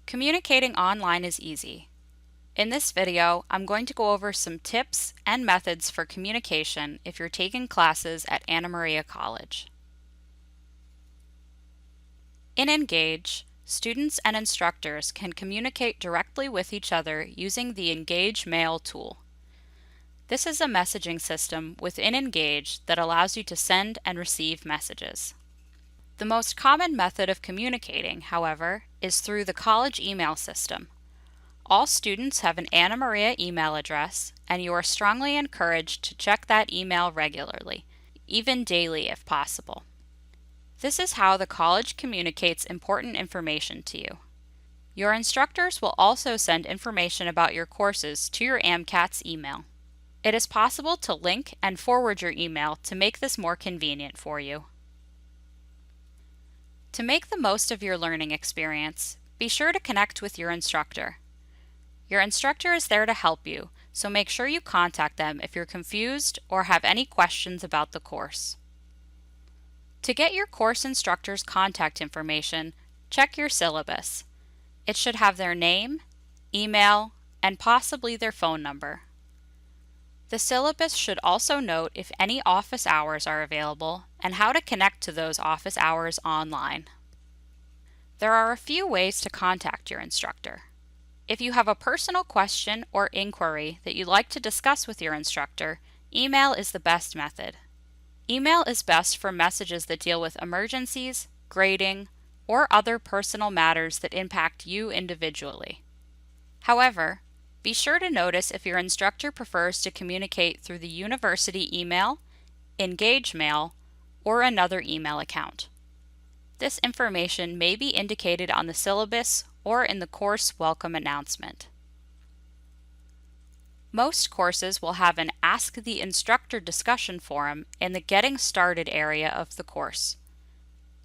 Communicating online is easy. In this video, I'm going to go over some tips and methods for communication if you're taking classes at Anna Maria College. In Engage, students and instructors can communicate directly with each other using the Engage Mail tool. This is a messaging system within Engage that allows you to send and receive messages. The most common method of communicating, however, is through the college email system. All students have an Anna Maria email address, and you are strongly encouraged to check that email regularly, even daily if possible. This is how the college communicates important information to you. Your instructors will also send information about your courses to your AMCATS email. It is possible to link and forward your email to make this more convenient for you. To make the most of your learning experience, be sure to connect with your instructor. Your instructor is there to help you, so make sure you contact them if you're confused or have any questions about the course. To get your course instructor's contact information, check your syllabus. It should have their name, email, and possibly their phone number. The syllabus should also note if any office hours are available and how to connect to those office hours online. There are a few ways to contact your instructor. If you have a personal question or inquiry that you'd like to discuss with your instructor, email is the best method. Email is best for messages that deal with emergencies, grading, or other personal matters that impact you individually. However, be sure to notice if your instructor prefers to communicate through the university email, Engage Mail, or another email account. This information may be indicated on the syllabus or in the course welcome announcement. Most courses will have an Ask the Instructor discussion forum in the Getting Started area of the course.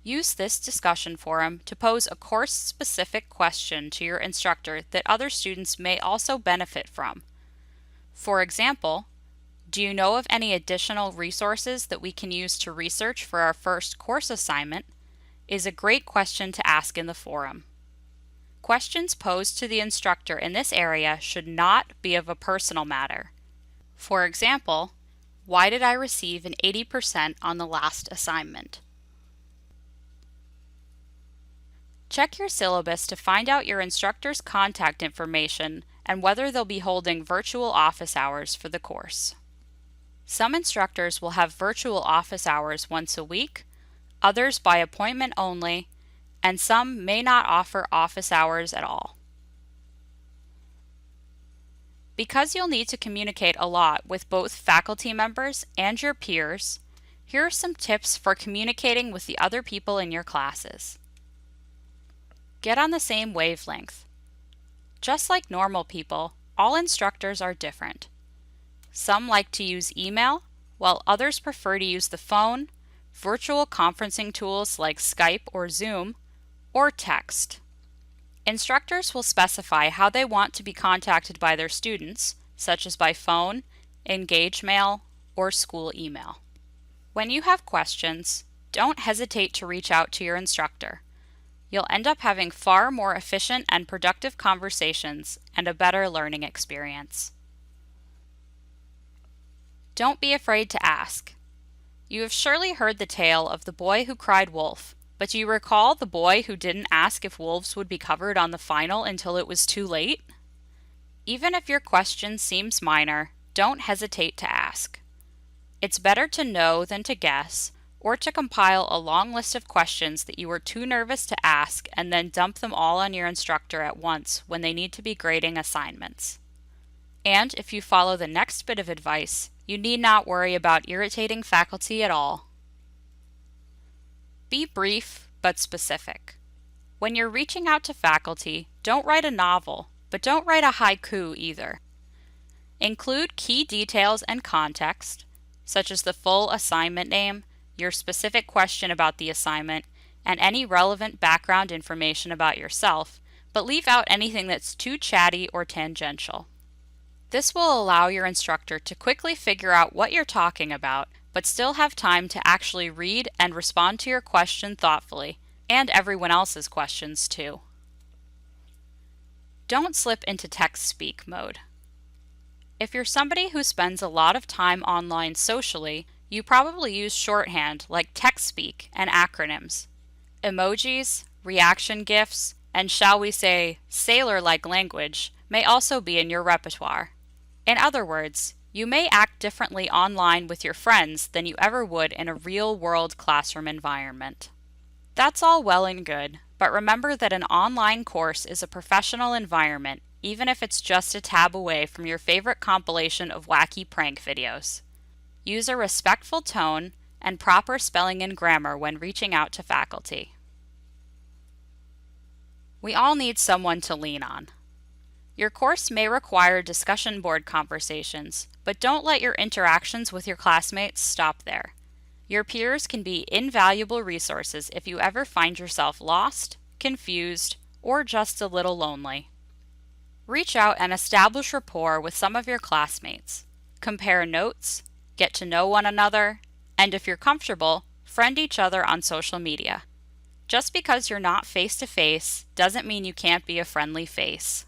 Use this discussion forum to pose a course-specific question to your instructor that other students may also benefit from. For example, do you know of any additional resources that we can use to research for our first course assignment? Is a great question to ask in the forum. Questions posed to the instructor in this area should not be of a personal matter. For example, why did I receive an 80% on the last assignment? Check your syllabus to find out your instructor's contact information and whether they'll be holding virtual office hours for the course. Some instructors will have virtual office hours once a week, others by appointment only, and some may not offer office hours at all. Because you'll need to communicate a lot with both faculty members and your peers, here are some tips for communicating with the other people in your classes. Get on the same wavelength. Just like normal people, all instructors are different. Some like to use email, while others prefer to use the phone, virtual conferencing tools like Skype or Zoom, or text. Instructors will specify how they want to be contacted by their students, such as by phone, Engage Mail, or school email. When you have questions, don't hesitate to reach out to your instructor. You'll end up having far more efficient and productive conversations and a better learning experience. Don't be afraid to ask. You have surely heard the tale of the boy who cried wolf, but do you recall the boy who didn't ask if wolves would be covered on the final until it was too late? Even if your question seems minor, don't hesitate to ask. It's better to know than to guess, or to compile a long list of questions that you were too nervous to ask and then dump them all on your instructor at once when they need to be grading assignments. And if you follow the next bit of advice, you need not worry about irritating faculty at all. Be brief but specific. When you're reaching out to faculty, don't write a novel, but don't write a haiku either. Include key details and context, such as the full assignment name, your specific question about the assignment, and any relevant background information about yourself, but leave out anything that's too chatty or tangential. This will allow your instructor to quickly figure out what you're talking about, but still have time to actually read and respond to your question thoughtfully, and everyone else's questions too. Don't slip into text speak mode. If you're somebody who spends a lot of time online socially, you probably use shorthand like text speak and acronyms. Emojis, reaction GIFs, and shall we say, sailor-like language may also be in your repertoire. In other words, you may act differently online with your friends than you ever would in a real-world classroom environment. That's all well and good, but remember that an online course is a professional environment, even if it's just a tab away from your favorite compilation of wacky prank videos. Use a respectful tone and proper spelling and grammar when reaching out to faculty. We all need someone to lean on. Your course may require discussion board conversations, but don't let your interactions with your classmates stop there. Your peers can be invaluable resources if you ever find yourself lost, confused, or just a little lonely. Reach out and establish rapport with some of your classmates. Compare notes, get to know one another, and if you're comfortable, friend each other on social media. Just because you're not face-to-face doesn't mean you can't be a friendly face.